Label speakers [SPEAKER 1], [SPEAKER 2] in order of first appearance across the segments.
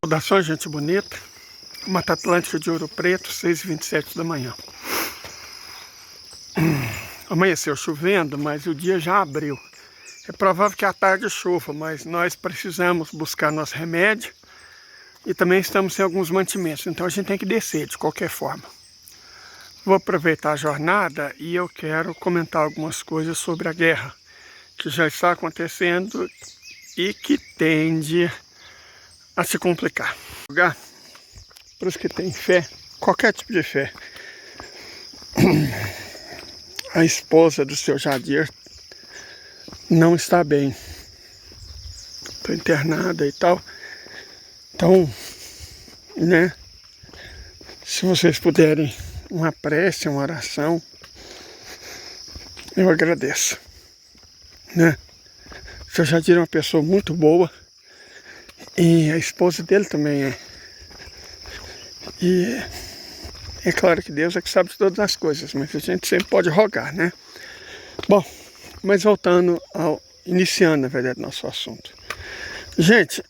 [SPEAKER 1] Saudações, gente bonita. Mata Atlântica de Ouro Preto, 6h27 da manhã. Amanheceu chovendo, mas o dia já abriu. É provável que à tarde chova, mas nós precisamos buscar nosso remédio e também estamos sem alguns mantimentos, então a gente tem que descer de qualquer forma. Vou aproveitar a jornada e eu quero comentar algumas coisas sobre a guerra que já está acontecendo e que tende a se complicar. Para os que têm fé, qualquer tipo de fé, a esposa do seu Jadir não está bem, está internada e tal. Então, né, se vocês puderem uma prece, uma oração, eu agradeço, né? O seu Jadir é uma pessoa muito boa e a esposa dele também é. E é claro que Deus é que sabe de todas as coisas, mas a gente sempre pode rogar, né? Bom, mas voltando iniciando, na verdade, nosso assunto. Gente,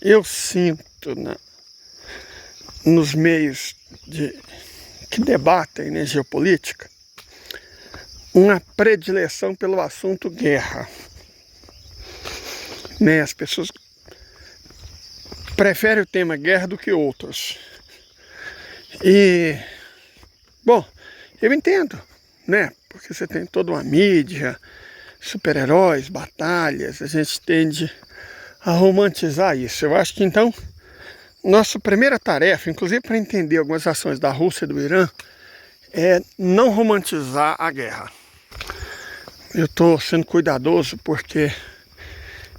[SPEAKER 1] eu sinto nos meios que debatem, né, geopolítica, uma predileção pelo assunto guerra. Né, as pessoas preferem o tema guerra do que outros. E, bom, eu entendo, né? Porque você tem toda uma mídia, super-heróis, batalhas, a gente tende a romantizar isso. Eu acho que então, nossa primeira tarefa, inclusive para entender algumas ações da Rússia e do Irã, é não romantizar a guerra. Eu estou sendo cuidadoso porque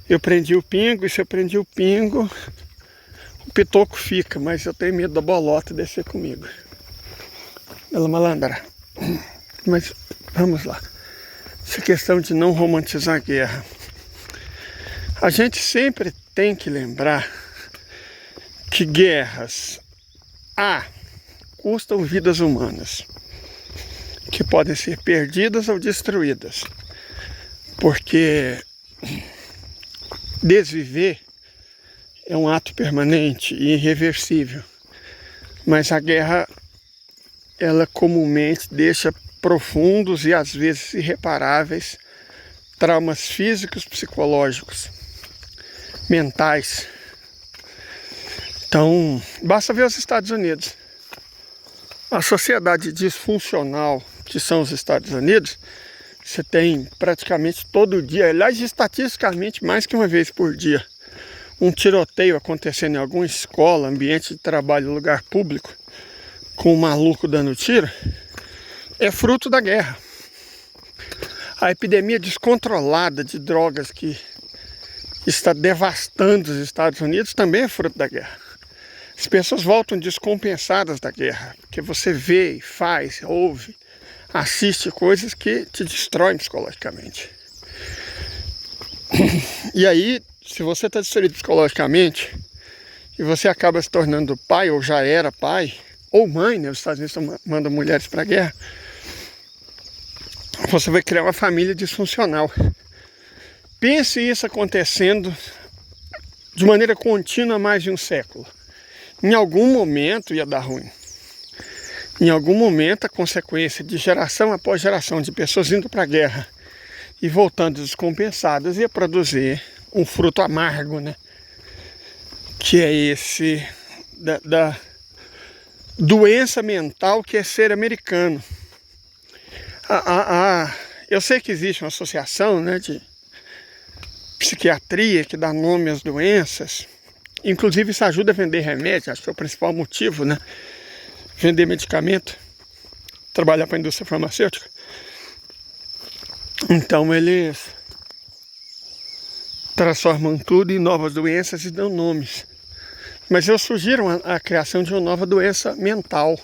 [SPEAKER 1] eu prendi o pingo, e se eu prendi o pingo, o pitoco fica, mas eu tenho medo da bolota descer comigo. Ela malandra. Mas vamos lá. Essa questão de não romantizar a guerra. A gente sempre tem que lembrar que guerras custam vidas humanas, que podem ser perdidas ou destruídas. Porque desviver é um ato permanente e irreversível. Mas a guerra, ela comumente deixa profundos e às vezes irreparáveis traumas físicos, psicológicos, mentais. Então, basta ver os Estados Unidos. A sociedade disfuncional que são os Estados Unidos, você tem praticamente todo dia, aliás, estatisticamente mais que uma vez por dia, um tiroteio acontecendo em alguma escola, ambiente de trabalho, lugar público, com um maluco dando tiro, é fruto da guerra. A epidemia descontrolada de drogas que está devastando os Estados Unidos também é fruto da guerra. As pessoas voltam descompensadas da guerra, porque você vê, faz, ouve, assiste coisas que te destroem psicologicamente. E aí, se você está destruído psicologicamente e você acaba se tornando pai, ou já era pai, ou mãe, né? Os Estados Unidos mandam mulheres para a guerra, você vai criar uma família disfuncional. Pense isso acontecendo de maneira contínua há mais de um século. Em algum momento ia dar ruim. Em algum momento a consequência de geração após geração de pessoas indo para a guerra e voltando descompensadas ia produzir um fruto amargo, né? Que é esse da doença mental que é ser americano. Eu sei que existe uma associação, né, de psiquiatria que dá nome às doenças. Inclusive isso ajuda a vender remédio, acho que é o principal motivo, né? Vender medicamento, trabalhar para a indústria farmacêutica. Então eles transformam tudo em novas doenças e dão nomes. Mas eu sugiro a criação de uma nova doença mental,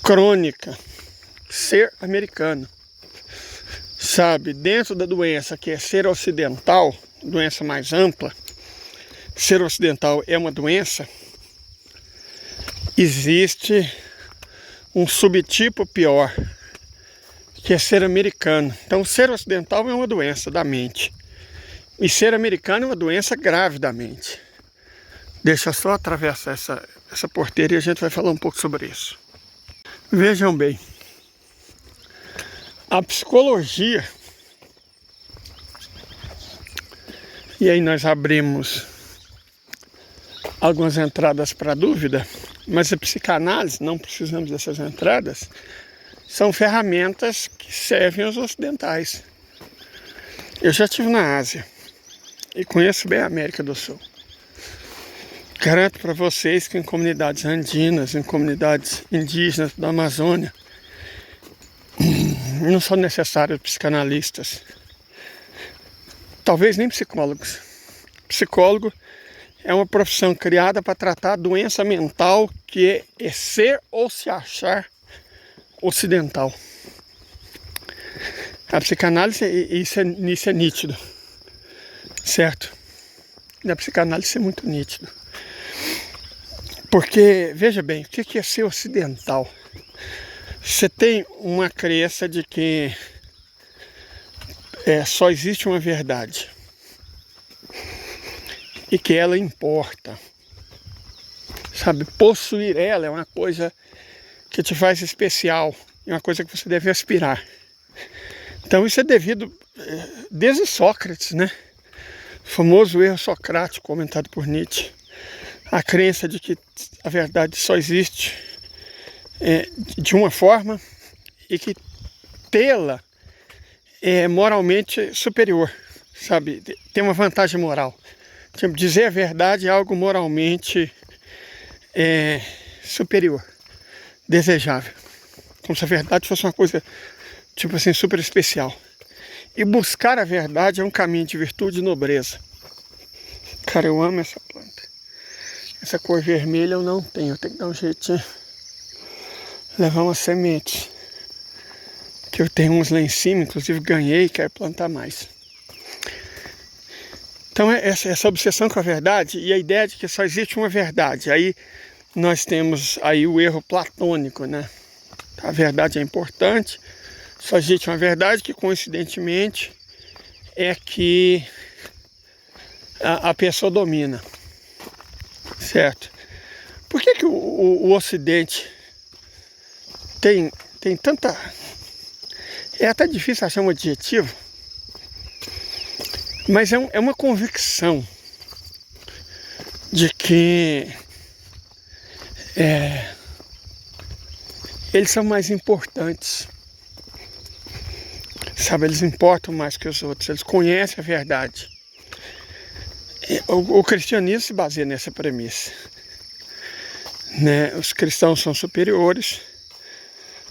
[SPEAKER 1] crônica, ser americano. Sabe, dentro da doença que é ser ocidental, doença mais ampla, ser ocidental é uma doença, existe um subtipo pior, que é ser americano. Então, ser ocidental é uma doença da mente. E ser americano é uma doença grave da mente. Deixa eu só atravessar essa porteira e a gente vai falar um pouco sobre isso. Vejam bem, a psicologia, e aí nós abrimos algumas entradas para dúvida, mas a psicanálise, não precisamos dessas entradas, são ferramentas que servem aos ocidentais. Eu já estive na Ásia e conheço bem a América do Sul. Garanto para vocês que em comunidades andinas, em comunidades indígenas da Amazônia, não são necessários psicanalistas, talvez nem psicólogos. Psicólogo é uma profissão criada para tratar a doença mental que é ser ou se achar ocidental. A psicanálise, isso é nítido, certo? Na psicanálise isso é muito nítido. Porque, veja bem, o que é ser ocidental? Você tem uma crença de que só existe uma verdade e que ela importa, sabe? Possuir ela é uma coisa que te faz especial, é uma coisa que você deve aspirar. Então isso é devido desde Sócrates, né? O famoso erro socrático comentado por Nietzsche, a crença de que a verdade só existe de uma forma e que tê-la é moralmente superior, sabe? Tem uma vantagem moral. Tipo, dizer a verdade é algo moralmente superior, desejável. Como se a verdade fosse uma coisa, tipo assim, super especial. E buscar a verdade é um caminho de virtude e nobreza. Cara, eu amo essa planta. Essa cor vermelha eu não tenho. Eu tenho que dar um jeitinho. Levar umas sementes. Que eu tenho uns lá em cima, inclusive ganhei e quero plantar mais. Então essa obsessão com a verdade e a ideia de que só existe uma verdade. Aí nós temos aí o erro platônico, né? A verdade é importante. Só existe uma verdade que coincidentemente é que a pessoa domina. Certo? Por que o Ocidente tem tanta... É até difícil achar um adjetivo, mas é uma convicção de que eles são mais importantes, sabe? Eles importam mais que os outros, eles conhecem a verdade. O cristianismo se baseia nessa premissa, né? Os cristãos são superiores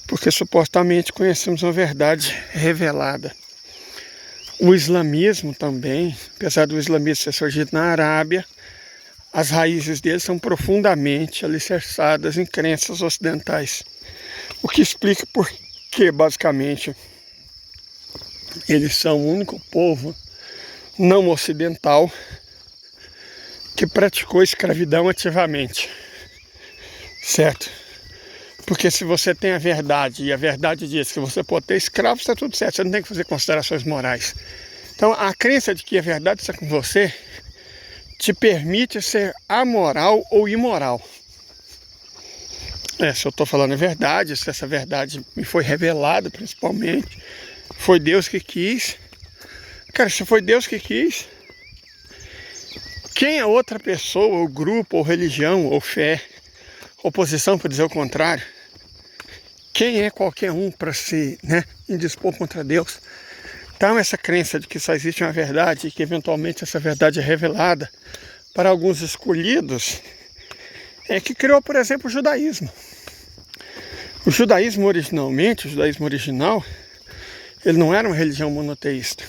[SPEAKER 1] porque supostamente conhecemos uma verdade revelada. O islamismo também, apesar do islamismo ter surgido na Arábia, as raízes dele são profundamente alicerçadas em crenças ocidentais. O que explica por que, basicamente, eles são o único povo não ocidental que praticou escravidão ativamente, certo? Porque se você tem a verdade, e a verdade diz que você pode ter escravos, está tudo certo, você não tem que fazer considerações morais. Então a crença de que a verdade está com você te permite ser amoral ou imoral. Se eu estou falando a verdade, se essa verdade me foi revelada principalmente, foi Deus que quis. Cara, se foi Deus que quis, quem é outra pessoa, ou grupo, ou religião, ou fé, oposição para dizer o contrário? Quem é qualquer um para se indispor contra Deus? Então essa crença de que só existe uma verdade e que eventualmente essa verdade é revelada para alguns escolhidos é que criou, por exemplo, o judaísmo. O judaísmo originalmente, o judaísmo original, ele não era uma religião monoteísta.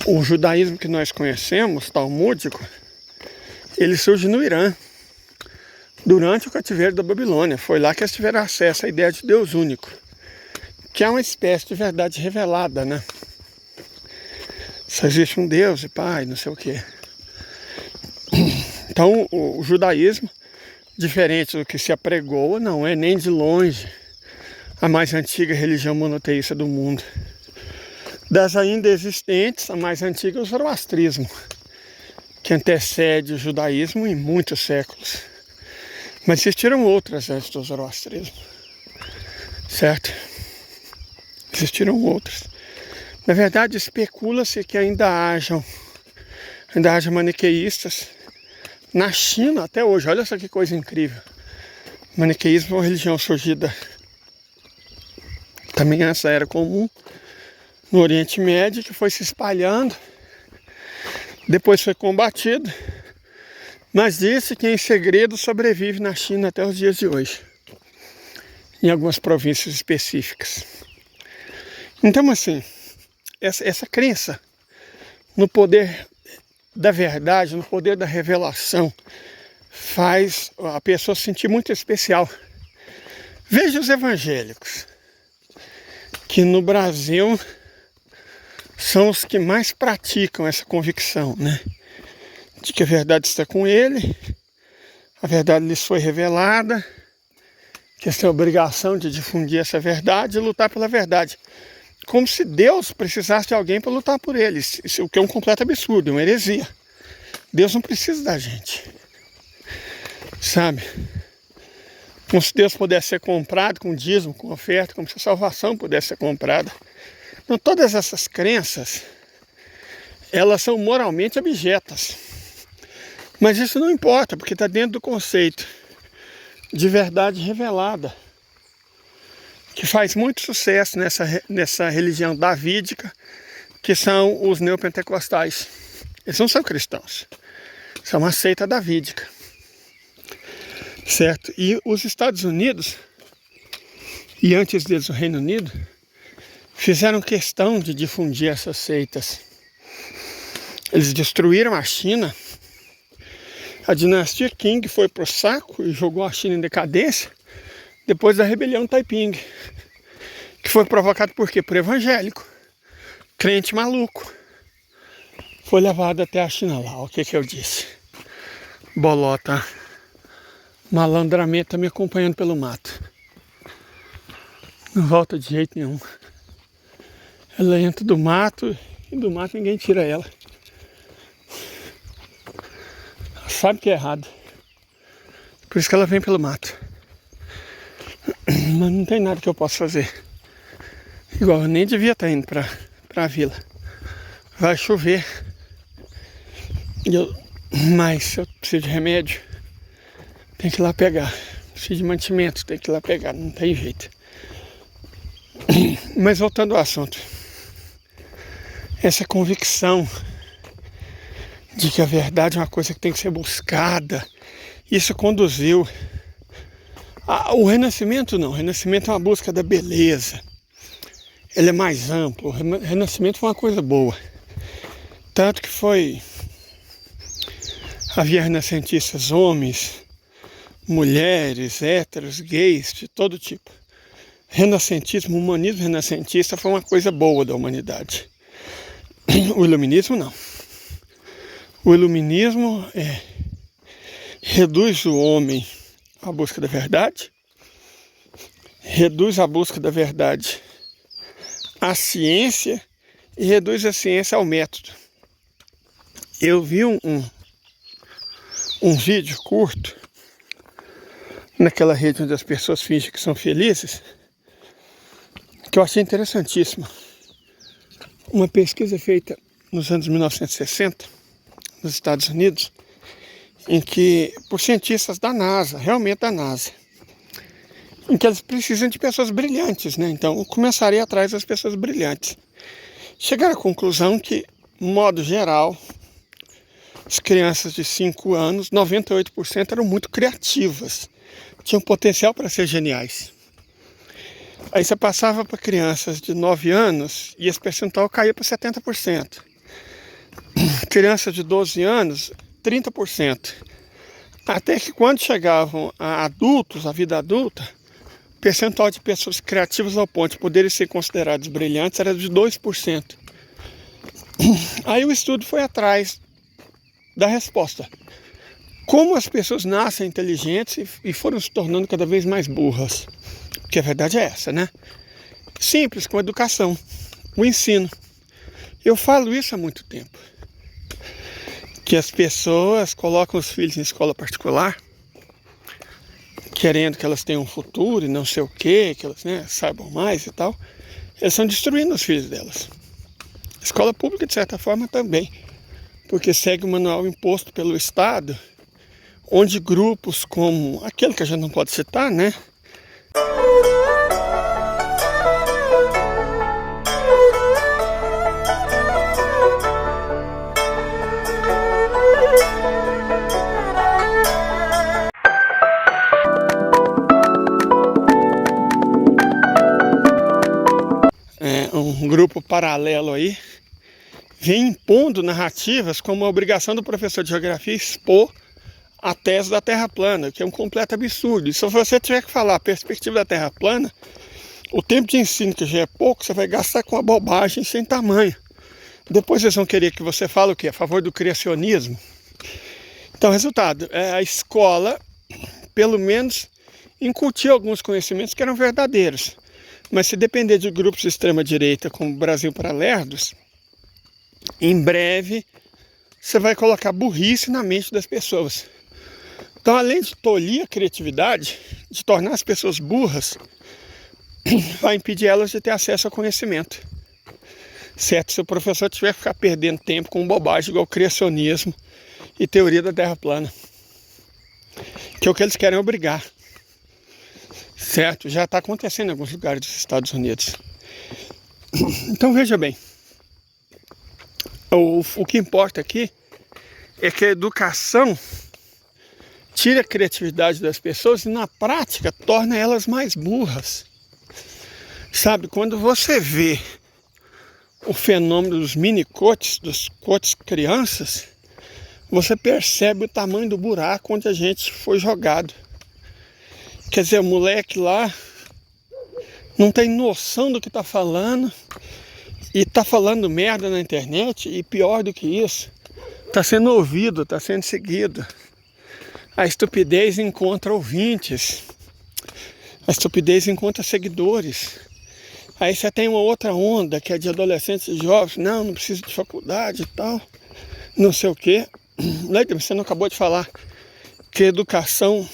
[SPEAKER 1] O judaísmo que nós conhecemos, talmúdico, ele surge no Irã, durante o cativeiro da Babilônia. Foi lá que eles tiveram acesso à ideia de Deus único, que é uma espécie de verdade revelada, né? Só existe um Deus e Pai, não sei o quê. Então o judaísmo, diferente do que se apregoa, não é nem de longe a mais antiga religião monoteísta do mundo. Das ainda existentes, a mais antiga é o zoroastrismo, que antecede o judaísmo em muitos séculos. Mas existiram outras antes do zoroastrismo, certo? Existiram outras. Na verdade, especula-se que ainda haja maniqueístas na China até hoje. Olha só que coisa incrível. O maniqueísmo é uma religião surgida também essa era comum no Oriente Médio, que foi se espalhando, depois foi combatido, mas disse que em segredo sobrevive na China até os dias de hoje, em algumas províncias específicas. Então, assim, essa crença no poder da verdade, no poder da revelação, faz a pessoa se sentir muito especial. Veja os evangélicos, que no Brasil são os que mais praticam essa convicção, né? De que a verdade está com ele, a verdade lhes foi revelada, que eles têm a obrigação de difundir essa verdade e lutar pela verdade. Como se Deus precisasse de alguém para lutar por eles. Isso, o que é um completo absurdo, é uma heresia. Deus não precisa da gente, sabe? Como se Deus pudesse ser comprado com dízimo, com oferta, como se a salvação pudesse ser comprada. Então, todas essas crenças, elas são moralmente abjetas. Mas isso não importa, porque está dentro do conceito de verdade revelada, que faz muito sucesso nessa religião davídica, que são os neopentecostais. Eles não são cristãos, são uma seita davídica, certo? E os Estados Unidos, e antes deles o Reino Unido, fizeram questão de difundir essas seitas. Eles destruíram a China. A dinastia Qing foi pro saco e jogou a China em decadência depois da rebelião Taiping, que foi provocado por quê? Por evangélico, crente maluco. Foi levado até a China lá. O que eu disse? Bolota malandramente tá me acompanhando pelo mato. Não volta de jeito nenhum. Ela entra do mato e do mato ninguém tira ela. Ela sabe que é errado. Por isso que ela vem pelo mato. Mas não tem nada que eu possa fazer. Igual, eu nem devia estar indo pra vila. Vai chover. Mas se eu preciso de remédio, tem que ir lá pegar. Preciso de mantimento, tem que ir lá pegar. Não tem jeito. Mas voltando ao assunto. Essa convicção de que a verdade é uma coisa que tem que ser buscada, isso conduziu o Renascimento. Não, o Renascimento é uma busca da beleza, ele é mais amplo. O Renascimento foi uma coisa boa, tanto que havia renascentistas homens, mulheres, héteros, gays, de todo tipo. Renascentismo, humanismo renascentista foi uma coisa boa da humanidade. O iluminismo não. O iluminismo reduz o homem à busca da verdade, reduz a busca da verdade à ciência e reduz a ciência ao método. Eu vi um vídeo curto naquela rede onde as pessoas fingem que são felizes, que eu achei interessantíssimo. Uma pesquisa feita nos anos 1960, nos Estados Unidos, em que, por cientistas da NASA, realmente da NASA, em que eles precisam de pessoas brilhantes, né? Então, eu começaria atrás das pessoas brilhantes. Chegaram à conclusão que, de modo geral, as crianças de 5 anos, 98% eram muito criativas, tinham potencial para ser geniais. Aí você passava para crianças de 9 anos e esse percentual caía para 70%. Crianças de 12 anos, 30%. Até que quando chegavam a adultos, a vida adulta, o percentual de pessoas criativas ao ponto de poderem ser considerados brilhantes era de 2%. Aí o estudo foi atrás da resposta. Como as pessoas nascem inteligentes e foram se tornando cada vez mais burras? Porque a verdade é essa, né? Simples, com a educação, o ensino. Eu falo isso há muito tempo. Que as pessoas colocam os filhos em escola particular, querendo que elas tenham um futuro e não sei o quê, que elas, né, saibam mais e tal. Eles estão destruindo os filhos delas. A escola pública, de certa forma, também. Porque segue o manual imposto pelo Estado, onde grupos como aquele que a gente não pode citar, né? Um grupo paralelo aí, vem impondo narrativas como a obrigação do professor de geografia expor a tese da Terra plana, que é um completo absurdo. E se você tiver que falar a perspectiva da Terra plana, o tempo de ensino, que já é pouco, você vai gastar com uma bobagem sem tamanho. Depois eles vão querer que você fale o quê? A favor do criacionismo. Então, resultado, a escola, pelo menos, incutiu alguns conhecimentos que eram verdadeiros. Mas se depender de grupos de extrema-direita como o Brasil para Lerdos, em breve você vai colocar burrice na mente das pessoas. Então, além de tolir a criatividade, de tornar as pessoas burras, vai impedir elas de ter acesso ao conhecimento. Certo? Se o professor tiver que ficar perdendo tempo com bobagem igual criacionismo e teoria da Terra plana, que é o que eles querem obrigar. Certo? Já está acontecendo em alguns lugares dos Estados Unidos. Então veja bem, o que importa aqui é que a educação tira a criatividade das pessoas e na prática torna elas mais burras. Sabe, quando você vê o fenômeno dos mini-coaches, dos coaches crianças, você percebe o tamanho do buraco onde a gente foi jogado. Quer dizer, o moleque lá não tem noção do que está falando e está falando merda na internet, e pior do que isso, está sendo ouvido, está sendo seguido. A estupidez encontra ouvintes, a estupidez encontra seguidores. Aí você tem uma outra onda que é de adolescentes e jovens, não precisa de faculdade e tal, não sei o quê. Você não acabou de falar que educação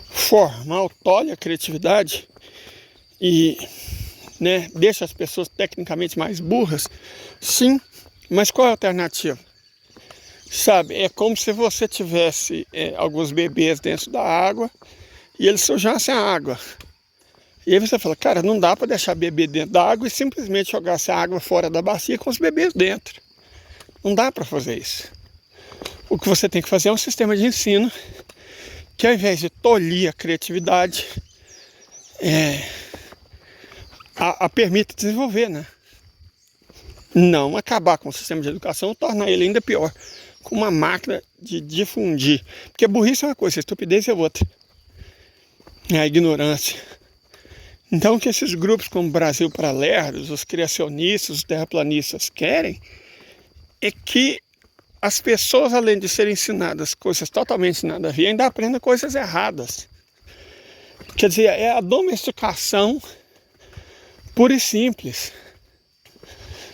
[SPEAKER 1] formal tolhe a criatividade e, né, deixa as pessoas tecnicamente mais burras? Sim, mas qual é a alternativa? Sabe, é como se você tivesse alguns bebês dentro da água e eles sujassem a água. E aí você fala, cara, não dá para deixar bebê dentro da água e simplesmente jogar essa água fora da bacia com os bebês dentro. Não dá para fazer isso. O que você tem que fazer é um sistema de ensino que, ao invés de tolir a criatividade, a permite desenvolver, né? Não acabar com o sistema de educação, tornar ele ainda pior, com uma máquina de difundir. Porque a burrice é uma coisa, a estupidez é outra. É a ignorância. Então, o que esses grupos como Brasil para Lerdos, os criacionistas, os terraplanistas querem é que as pessoas, além de serem ensinadas coisas totalmente nada a ver, ainda aprendam coisas erradas. Quer dizer, é a domesticação pura e simples.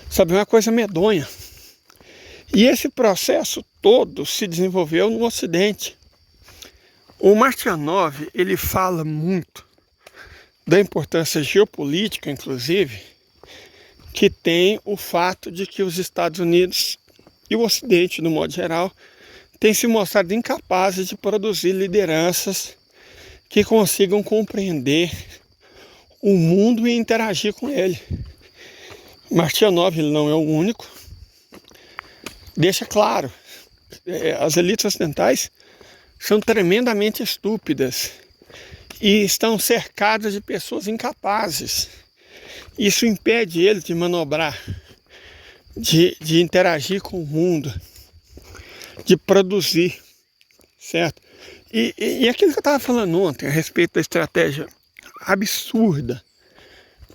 [SPEAKER 1] Sabe, uma coisa medonha. E esse processo todo se desenvolveu no Ocidente. O Martianov, ele fala muito da importância geopolítica, inclusive, que tem o fato de que os Estados Unidos e o Ocidente, no modo geral, têm se mostrado incapazes de produzir lideranças que consigam compreender o mundo e interagir com ele. Martianov, ele não é o único. Deixa claro, as elites ocidentais são tremendamente estúpidas e estão cercadas de pessoas incapazes. Isso impede eles de manobrar, de interagir com o mundo, de produzir, certo? E aquilo que eu estava falando ontem a respeito da estratégia absurda,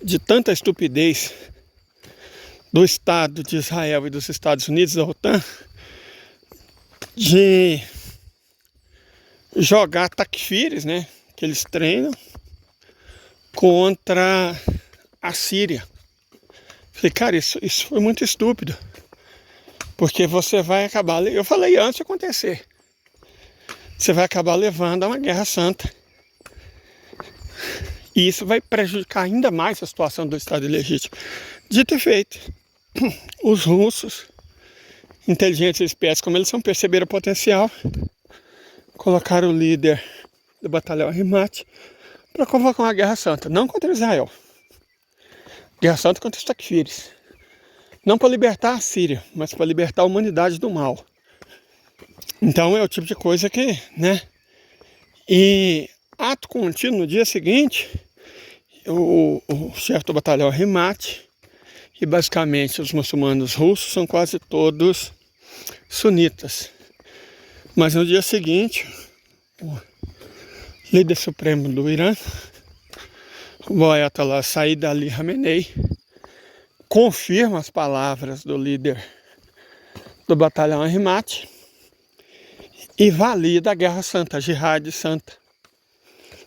[SPEAKER 1] de tanta estupidez do Estado de Israel e dos Estados Unidos, da OTAN, de jogar takfiris, né, que eles treinam, contra a Síria. Falei, cara, isso foi muito estúpido. Porque você vai acabar... Eu falei antes de acontecer. Você vai acabar levando a uma guerra santa. E isso vai prejudicar ainda mais a situação do Estado ilegítimo. Dito e feito, os russos, inteligentes e espertos como eles são, perceberam o potencial, colocaram o líder do batalhão Arrimate para convocar uma guerra santa, não contra Israel. Guerra santa contra os takfiris. Não para libertar a Síria, mas para libertar a humanidade do mal. Então é o tipo de coisa que, né? E ato contínuo, no dia seguinte, o chefe do batalhão Arrimate, e basicamente os muçulmanos russos são quase todos sunitas. Mas no dia seguinte, o líder supremo do Irã, o Ayatollah Said Ali Khamenei, confirma as palavras do líder do batalhão Arrimate e valida a guerra santa, a jihad santa,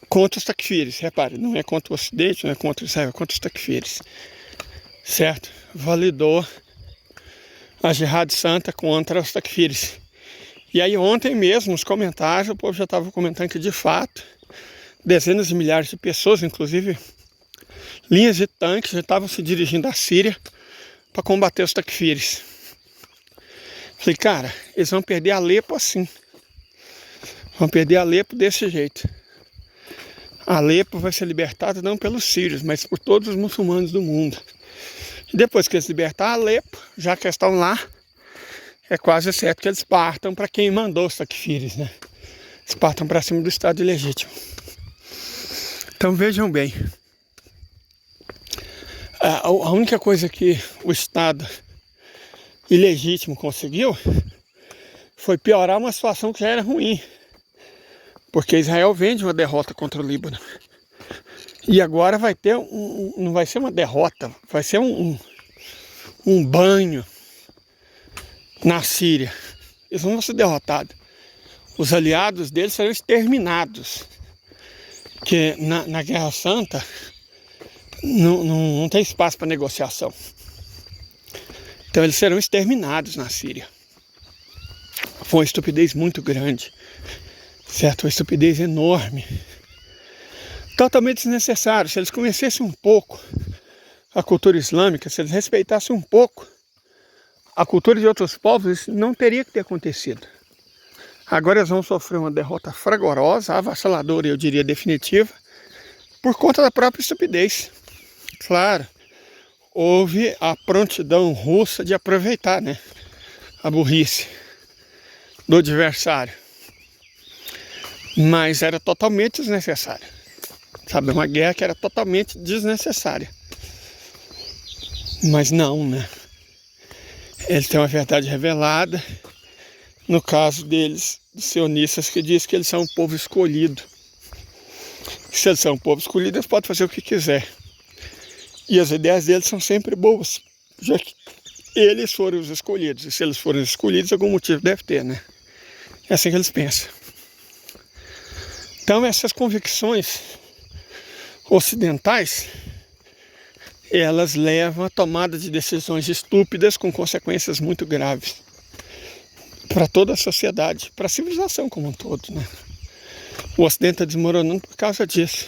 [SPEAKER 1] contra os takfiris. Repare, não é contra o Ocidente, não é contra Israel, é contra os takfiris. Certo? Validou a jihad santa contra os takfiris. E aí ontem mesmo, nos comentários, o povo já estava comentando que de fato, dezenas de milhares de pessoas, inclusive linhas de tanques, já estavam se dirigindo à Síria para combater os takfiris. Falei, cara, eles vão perder Alepo assim. Vão perder Alepo desse jeito. Alepo vai ser libertada não pelos sírios, mas por todos os muçulmanos do mundo. E depois que eles libertar Alepo, já que eles estão lá, é quase certo que eles partam para quem mandou os takfiris, né? Eles partam para cima do Estado ilegítimo. Então vejam bem, a única coisa que o Estado ilegítimo conseguiu foi piorar uma situação que já era ruim. Porque Israel vem de uma derrota contra o Líbano. E agora vai ter não vai ser uma derrota, vai ser um banho na Síria. Eles não vão ser derrotados. Os aliados deles serão exterminados. Porque na Guerra Santa não tem espaço para negociação. Então eles serão exterminados na Síria. Foi uma estupidez muito grande. Certo? Uma estupidez enorme. Totalmente desnecessário. Se eles conhecessem um pouco a cultura islâmica, se eles respeitassem um pouco a cultura de outros povos, isso não teria que ter acontecido. Agora eles vão sofrer uma derrota fragorosa, avassaladora, eu diria definitiva, por conta da própria estupidez. Claro, houve a prontidão russa de aproveitar, né, a burrice do adversário. Mas era totalmente desnecessário. Sabe, uma guerra que era totalmente desnecessária. Mas não, né? Eles têm uma verdade revelada. No caso deles, dos sionistas, que diz que eles são um povo escolhido. Se eles são um povo escolhido, eles podem fazer o que quiser. E as ideias deles são sempre boas, já que eles foram os escolhidos. E se eles foram escolhidos, algum motivo deve ter, né? É assim que eles pensam. Então essas convicções ocidentais, elas levam à tomada de decisões estúpidas com consequências muito graves para toda a sociedade, para a civilização como um todo, né? O Ocidente está desmoronando por causa disso.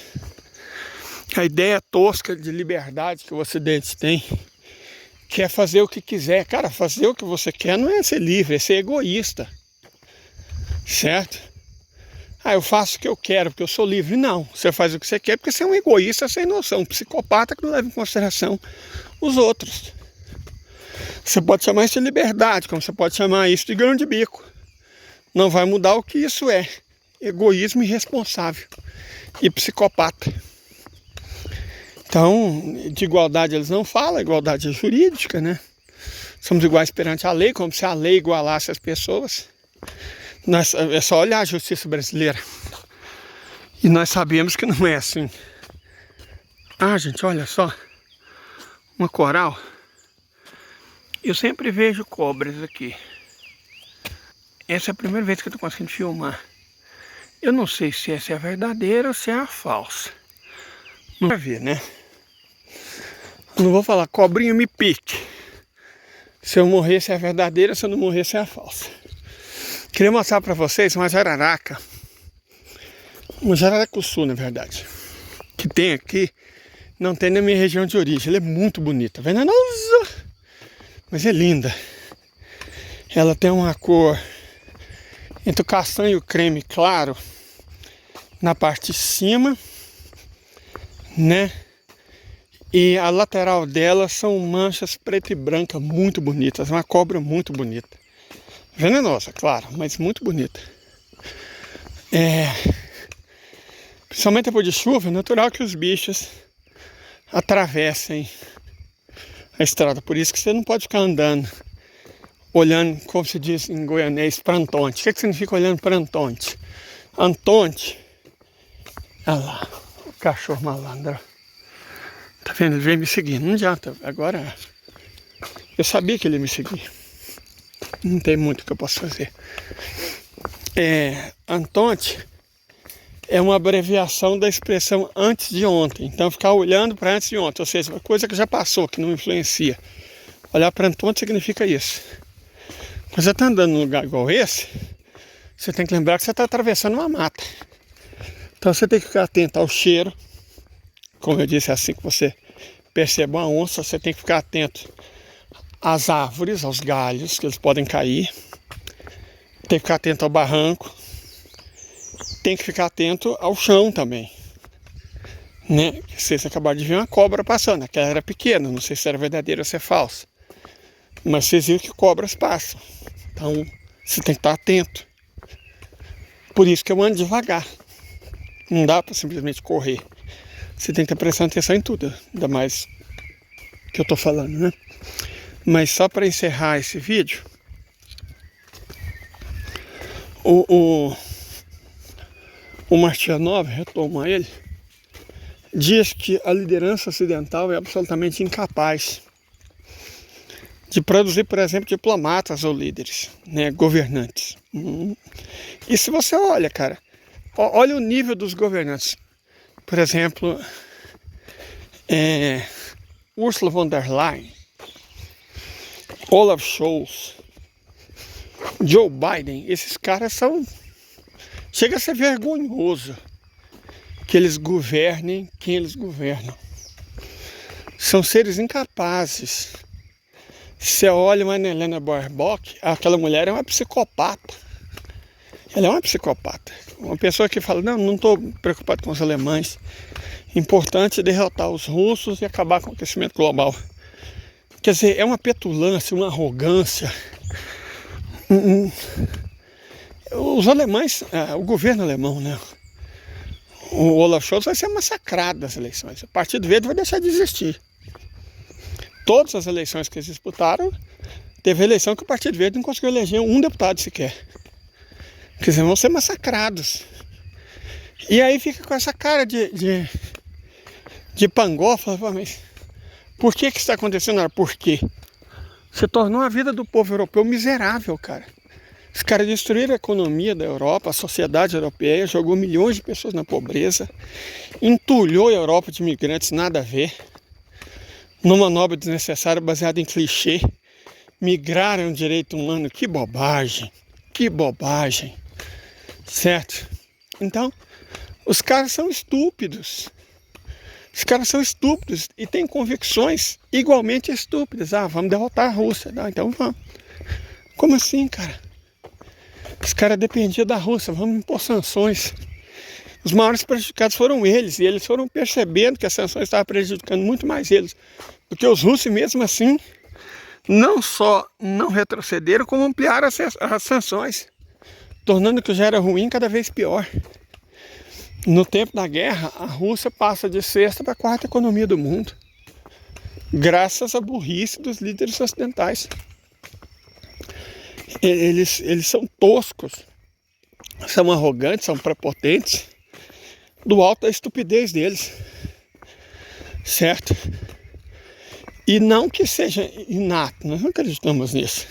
[SPEAKER 1] A ideia tosca de liberdade que o Ocidente tem, que é fazer o que quiser. Cara, fazer o que você quer não é ser livre, é ser egoísta. Certo? Ah, eu faço o que eu quero porque eu sou livre. Não, você faz o que você quer porque você é um egoísta sem noção, um psicopata que não leva em consideração os outros. Você pode chamar isso de liberdade, como você pode chamar isso de grão de bico. Não vai mudar o que isso é. Egoísmo irresponsável e psicopata. Então, de igualdade eles não falam, igualdade é jurídica, né? Somos iguais perante a lei, como se a lei igualasse as pessoas. É só olhar a justiça brasileira. E nós sabemos que não é assim. Ah, gente, olha só. Uma coral. Eu sempre vejo cobras aqui. Essa é a primeira vez que eu estou conseguindo filmar. Eu não sei se essa é a verdadeira ou se é a falsa. Não ver, né? Não vou falar, cobrinha me pique. Se eu morresse é a verdadeira, se eu não morresse é a falsa. Queria mostrar pra vocês uma jararaca. Uma jararacuçu, na verdade. Que tem aqui, não tem na minha região de origem. Ela é muito bonita, venenosa, mas é linda. Ela tem uma cor entre o castanho e o creme claro na parte de cima, né? E a lateral dela são manchas preta e branca muito bonitas. Uma cobra muito bonita. Venenosa, claro, mas muito bonita. Principalmente depois de chuva, é natural que os bichos atravessem a estrada. Por isso que você não pode ficar andando, olhando, como se diz em goianês, para Antonte. O que significa olhando para Antonte? Antonte, olha lá, o cachorro malandro. Tá vendo? Ele veio me seguindo. Não adianta. Agora, eu sabia que ele ia me seguir. Não tem muito que eu possa fazer. Antonte é uma abreviação da expressão antes de ontem. Então, ficar olhando para antes de ontem. Ou seja, uma coisa que já passou, que não influencia. Olhar para Antonte significa isso. Quando você está andando num lugar igual esse, você tem que lembrar que você está atravessando uma mata. Então, você tem que ficar atento ao cheiro. Como eu disse, assim que você percebe uma onça, você tem que ficar atento às árvores, aos galhos, que eles podem cair. Tem que ficar atento ao barranco. Tem que ficar atento ao chão também. Né? Vocês acabaram de ver uma cobra passando. Aquela era pequena, não sei se era verdadeira ou se é falsa. Mas vocês viram que cobras passam. Então, você tem que estar atento. Por isso que eu ando devagar. Não dá para simplesmente correr. Você tem que estar prestando atenção em tudo, ainda mais que eu estou falando, né? Mas só para encerrar esse vídeo, o Martianov, retoma ele, diz que a liderança ocidental é absolutamente incapaz de produzir, por exemplo, diplomatas ou líderes, né, governantes. E se você olha, cara, olha o nível dos governantes. Por exemplo, Ursula von der Leyen, Olaf Scholz, Joe Biden, esses caras são... Chega a ser vergonhoso que eles governem quem eles governam. São seres incapazes. Você olha uma Helena Baerbock, aquela mulher é uma psicopata. Ela é uma psicopata. Uma pessoa que fala, não estou preocupado com os alemães. Importante derrotar os russos e acabar com o aquecimento global. Quer dizer, é uma petulância, uma arrogância. Os alemães, o governo alemão, né? O Olaf Scholz vai ser massacrado nas eleições. O Partido Verde vai deixar de existir. Todas as eleições que eles disputaram, teve eleição que o Partido Verde não conseguiu eleger um deputado sequer. Quer dizer, vão ser massacrados. E aí fica com essa cara de pangofa, mas por que está acontecendo? Por quê? Você tornou a vida do povo europeu miserável, cara. Os caras destruíram a economia da Europa, a sociedade europeia, jogou milhões de pessoas na pobreza, entulhou a Europa de imigrantes, nada a ver, numa manobra desnecessária baseada em clichê, migraram o direito humano, que bobagem, certo? Então, os caras são estúpidos. Os caras são estúpidos e têm convicções igualmente estúpidas. Vamos derrotar a Rússia. Então vamos. Como assim, cara? Os caras dependiam da Rússia, vamos impor sanções. Os maiores prejudicados foram eles, e eles foram percebendo que as sanções estavam prejudicando muito mais eles do que os russos, e mesmo assim, não só não retrocederam, como ampliaram as sanções, tornando o que já era ruim cada vez pior. No tempo da guerra, a Rússia passa de sexta para quarta economia do mundo, graças à burrice dos líderes ocidentais. Eles são toscos, são arrogantes, são prepotentes, do alto da estupidez deles, certo? E não que seja inato, nós não acreditamos nisso.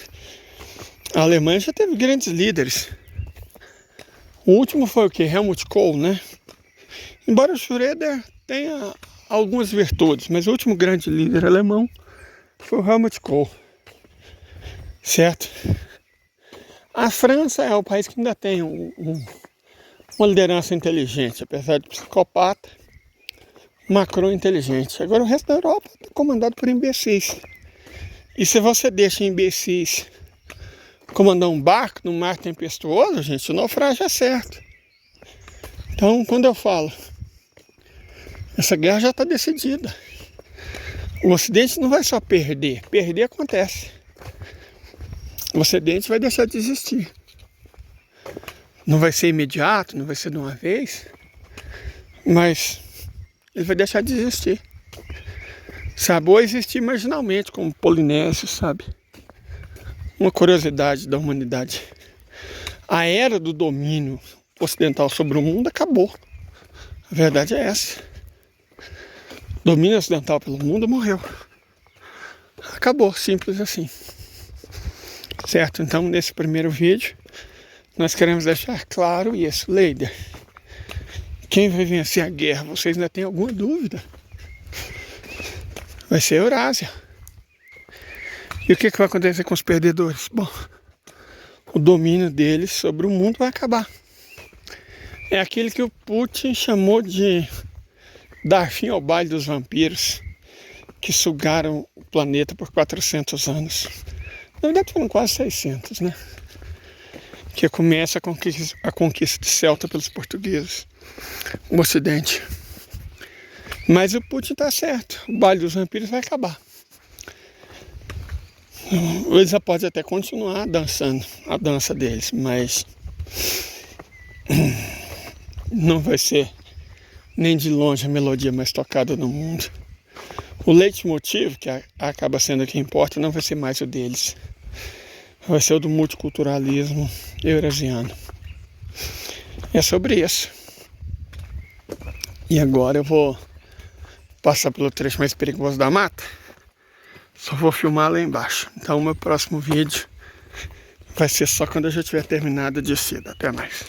[SPEAKER 1] A Alemanha já teve grandes líderes. O último foi o que? Helmut Kohl, né? Embora o Schröder tenha algumas virtudes, mas o último grande líder alemão foi o Helmut Kohl, certo? A França é o país que ainda tem uma liderança inteligente, apesar de psicopata. Macron é inteligente. Agora o resto da Europa está comandado por imbecis. E se você deixa imbecis comandar um barco no mar tempestuoso, gente, o naufrágio é certo. Então, quando eu falo, essa guerra já está decidida. O Ocidente não vai só perder. Perder acontece. O Ocidente vai deixar de existir. Não vai ser imediato, não vai ser de uma vez, mas ele vai deixar de existir. Sabe? Ou existir marginalmente, como Polinésia, sabe? Uma curiosidade da humanidade. A era do domínio ocidental sobre o mundo acabou. A verdade é essa. O domínio ocidental pelo mundo morreu. Acabou, simples assim. Certo? Então, nesse primeiro vídeo, nós queremos deixar claro isso, Leider. Quem vai vencer a guerra? Vocês ainda têm alguma dúvida? Vai ser a Eurásia. E o que vai acontecer com os perdedores? Bom, o domínio deles sobre o mundo vai acabar. É aquele que o Putin chamou de dar fim ao baile dos vampiros, que sugaram o planeta por 400 anos. Na verdade foram quase 600, né? Que começa a conquista de Celta pelos portugueses, o Ocidente. Mas o Putin está certo, o baile dos vampiros vai acabar. Eles podem até continuar dançando a dança deles, mas não vai ser nem de longe a melodia mais tocada no mundo. O leitmotiv, que acaba sendo o que importa, não vai ser mais o deles. Vai ser o do multiculturalismo eurasiano. É sobre isso. E agora eu vou passar pelo trecho mais perigoso da mata. Só vou filmar lá embaixo. Então o meu próximo vídeo vai ser só quando eu já tiver terminado a descida. Até mais.